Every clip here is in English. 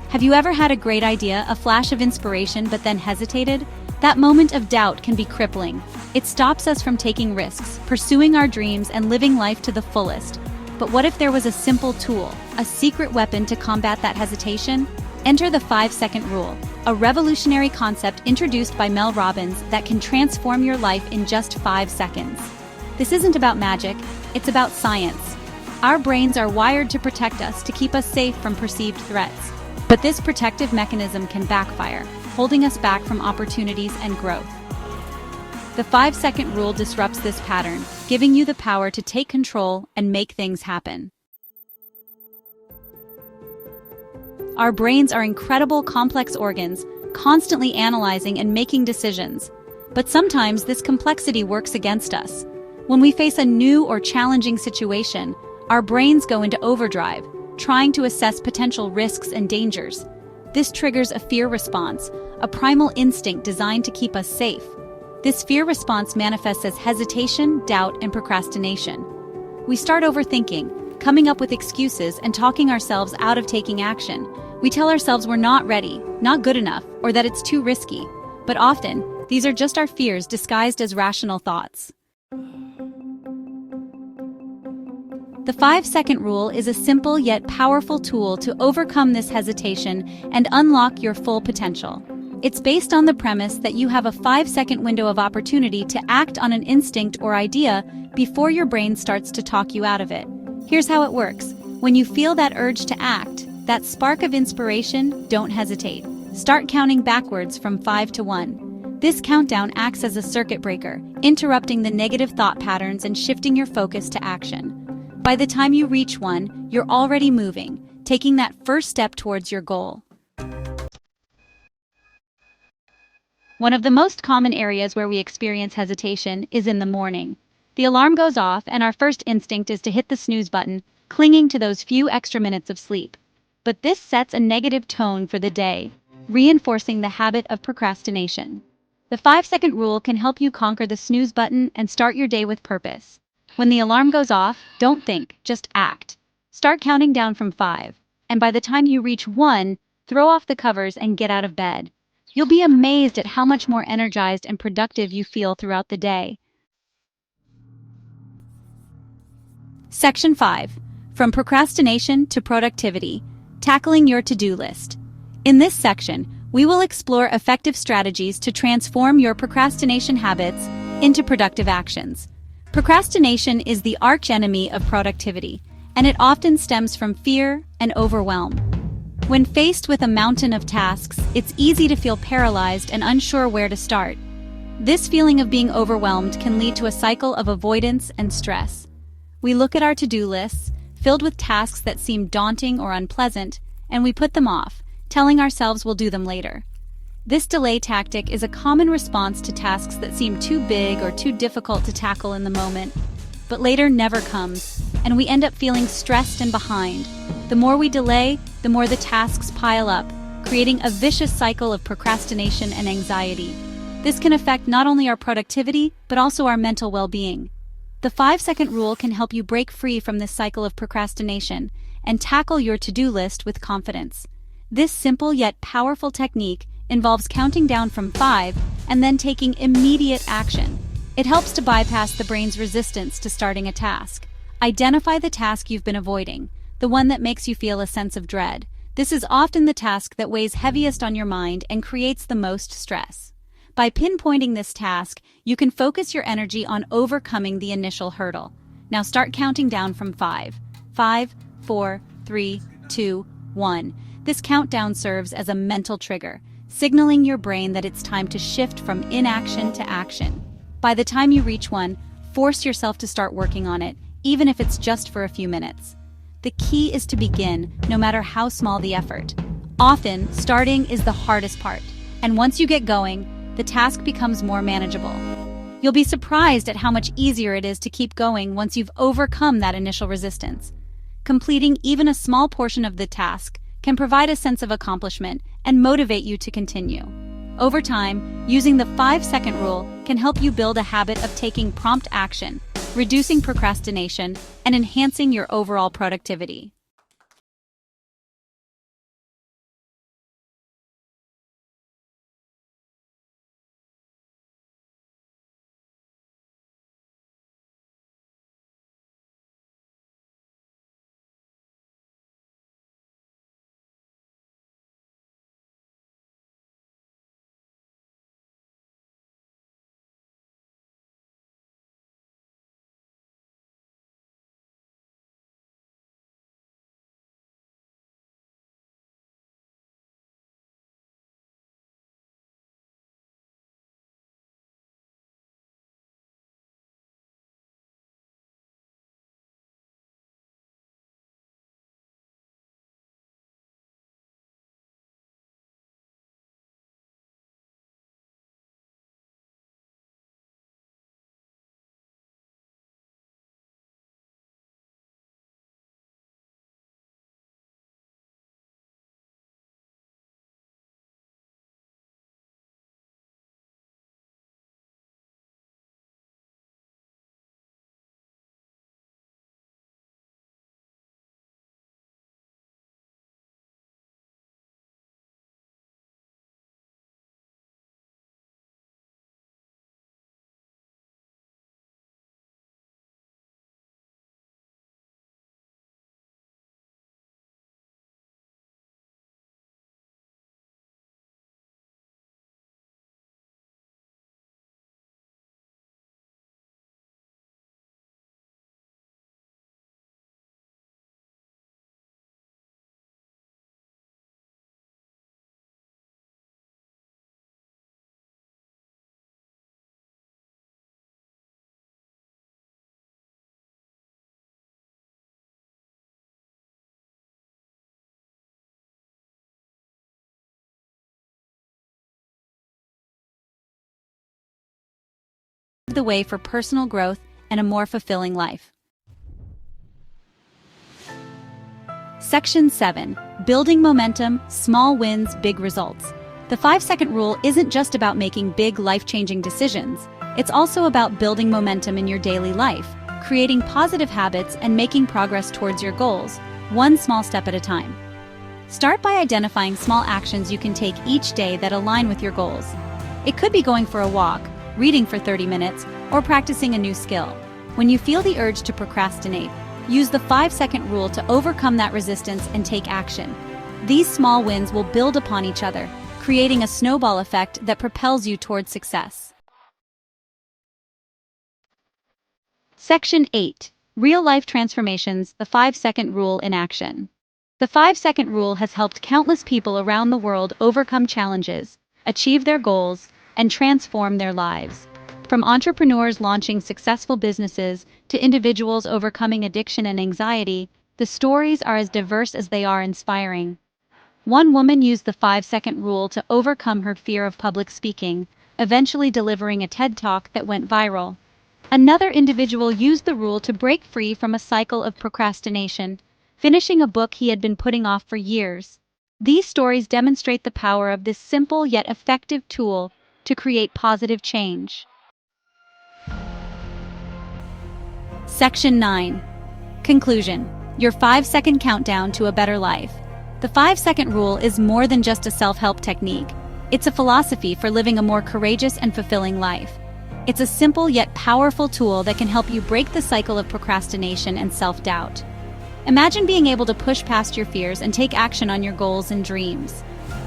Have you ever had a great idea, a flash of inspiration, but then hesitated? That moment of doubt can be crippling. It stops us from taking risks, pursuing our dreams, and living life to the fullest. But what if there was a simple tool, a secret weapon to combat that hesitation? Enter the 5-second rule, a revolutionary concept introduced by Mel Robbins that can transform your life in just 5 seconds. This isn't about magic, it's about science. Our brains are wired to protect us, to keep us safe from perceived threats. But this protective mechanism can backfire, holding us back from opportunities and growth. The 5-second rule disrupts this pattern, giving you the power to take control and make things happen. Our brains are incredible, complex organs, constantly analyzing and making decisions. But sometimes this complexity works against us. When we face a new or challenging situation, our brains go into overdrive, trying to assess potential risks and dangers. This triggers a fear response, a primal instinct designed to keep us safe. This fear response manifests as hesitation, doubt, and procrastination. We start overthinking, coming up with excuses, and talking ourselves out of taking action. We tell ourselves we're not ready, not good enough, or that it's too risky. But often, these are just our fears disguised as rational thoughts. The 5-second rule is a simple yet powerful tool to overcome this hesitation and unlock your full potential. It's based on the premise that you have a 5-second window of opportunity to act on an instinct or idea before your brain starts to talk you out of it. Here's how it works. When you feel that urge to act, that spark of inspiration, don't hesitate. Start counting backwards from 5 to 1. This countdown acts as a circuit breaker, interrupting the negative thought patterns and shifting your focus to action. By the time you reach 1, you're already moving, taking that first step towards your goal. One of the most common areas where we experience hesitation is in the morning. The alarm goes off and our first instinct is to hit the snooze button, clinging to those few extra minutes of sleep. But this sets a negative tone for the day, reinforcing the habit of procrastination. The 5-second rule can help you conquer the snooze button and start your day with purpose. When the alarm goes off, don't think, just act. Start counting down from 5, and by the time you reach 1, throw off the covers and get out of bed. You'll be amazed at how much more energized and productive you feel throughout the day. Section 5. From procrastination to productivity, tackling your to-do list. In this section, we will explore effective strategies to transform your procrastination habits into productive actions. Procrastination is the archenemy of productivity, and it often stems from fear and overwhelm. When faced with a mountain of tasks, it's easy to feel paralyzed and unsure where to start. This feeling of being overwhelmed can lead to a cycle of avoidance and stress. We look at our to-do lists, filled with tasks that seem daunting or unpleasant, and we put them off, telling ourselves we'll do them later. This delay tactic is a common response to tasks that seem too big or too difficult to tackle in the moment. But later never comes, and we end up feeling stressed and behind. The more we delay, the more the tasks pile up, creating a vicious cycle of procrastination and anxiety. This can affect not only our productivity, but also our mental well-being. The 5-second rule can help you break free from this cycle of procrastination and tackle your to-do list with confidence. This simple yet powerful technique involves counting down from 5 and then taking immediate action. It helps to bypass the brain's resistance to starting a task. Identify the task you've been avoiding, the one that makes you feel a sense of dread. This is often the task that weighs heaviest on your mind and creates the most stress. By pinpointing this task, you can focus your energy on overcoming the initial hurdle. Now start counting down from 5. 5, 4, 3, 2, 1. This countdown serves as a mental trigger, signaling your brain that it's time to shift from inaction to action. By the time you reach 1, force yourself to start working on it, even if it's just for a few minutes. The key is to begin, no matter how small the effort. Often, starting is the hardest part, and once you get going, the task becomes more manageable. You'll be surprised at how much easier it is to keep going once you've overcome that initial resistance. Completing even a small portion of the task can provide a sense of accomplishment and motivate you to continue. Over time, using the 5-second rule can help you build a habit of taking prompt action, reducing procrastination, and enhancing your overall productivity. the way for personal growth and a more fulfilling life. Section 7. Building momentum, small wins, big results. The 5-second rule isn't just about making big life-changing decisions. It's also about building momentum in your daily life, creating positive habits and making progress towards your goals, one small step at a time. Start by identifying small actions you can take each day that align with your goals. It could be going for a walk, reading for 30 minutes, or practicing a new skill. When you feel the urge to procrastinate, use the 5-second rule to overcome that resistance and take action. These small wins will build upon each other, creating a snowball effect that propels you towards success. Section 8. Real-life transformations, the 5-second rule in action. The 5-second rule has helped countless people around the world overcome challenges, achieve their goals, and transform their lives. From entrepreneurs launching successful businesses to individuals overcoming addiction and anxiety, the stories are as diverse as they are inspiring. One woman used the 5-second rule to overcome her fear of public speaking, eventually delivering a TED Talk that went viral. Another individual used the rule to break free from a cycle of procrastination, finishing a book he had been putting off for years. These stories demonstrate the power of this simple yet effective tool to create positive change. Section 9. Conclusion. Your 5-second countdown to a better life. The 5-second rule is more than just a self-help technique. It's a philosophy for living a more courageous and fulfilling life. It's a simple yet powerful tool that can help you break the cycle of procrastination and self-doubt. Imagine being able to push past your fears and take action on your goals and dreams.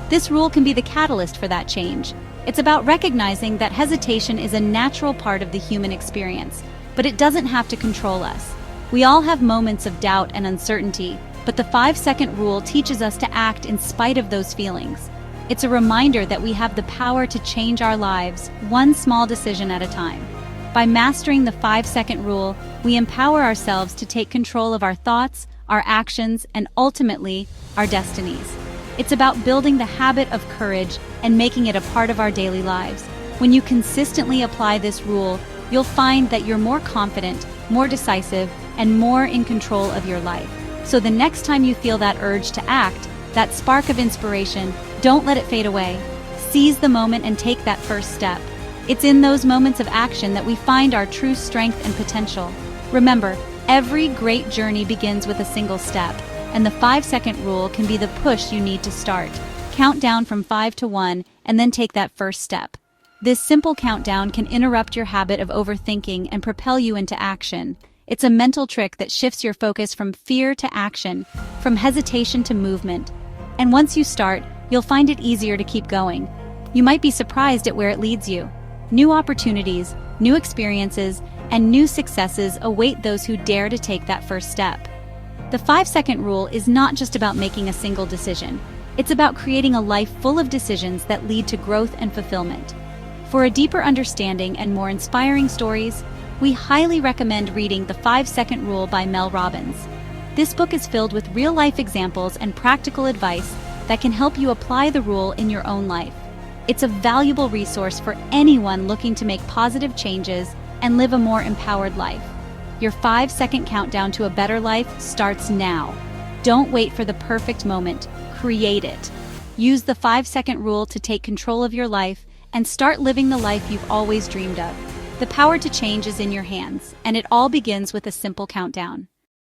This rule can be the catalyst for that change. It's about recognizing that hesitation is a natural part of the human experience, but it doesn't have to control us. We all have moments of doubt and uncertainty, but the 5-second rule teaches us to act in spite of those feelings. It's a reminder that we have the power to change our lives, one small decision at a time. By mastering the 5-second rule, we empower ourselves to take control of our thoughts, our actions, and ultimately, our destinies. It's about building the habit of courage and making it a part of our daily lives. When you consistently apply this rule, you'll find that you're more confident, more decisive, and more in control of your life. So the next time you feel that urge to act, that spark of inspiration, don't let it fade away. Seize the moment and take that first step. It's in those moments of action that we find our true strength and potential. Remember, every great journey begins with a single step, and the 5-second rule can be the push you need to start. Count down from 5 to 1 and then take that first step. This simple countdown can interrupt your habit of overthinking and propel you into action. It's a mental trick that shifts your focus from fear to action, from hesitation to movement. And once you start, you'll find it easier to keep going. You might be surprised at where it leads you. New opportunities, new experiences, and new successes await those who dare to take that first step. The 5-second rule is not just about making a single decision. It's about creating a life full of decisions that lead to growth and fulfillment. For a deeper understanding and more inspiring stories, we highly recommend reading The 5-Second Rule by Mel Robbins. This book is filled with real-life examples and practical advice that can help you apply the rule in your own life. It's a valuable resource for anyone looking to make positive changes and live a more empowered life. Your 5-second countdown to a better life starts now. Don't wait for the perfect moment. Create it. Use the 5-second rule to take control of your life and start living the life you've always dreamed of. The power to change is in your hands, and it all begins with a simple countdown.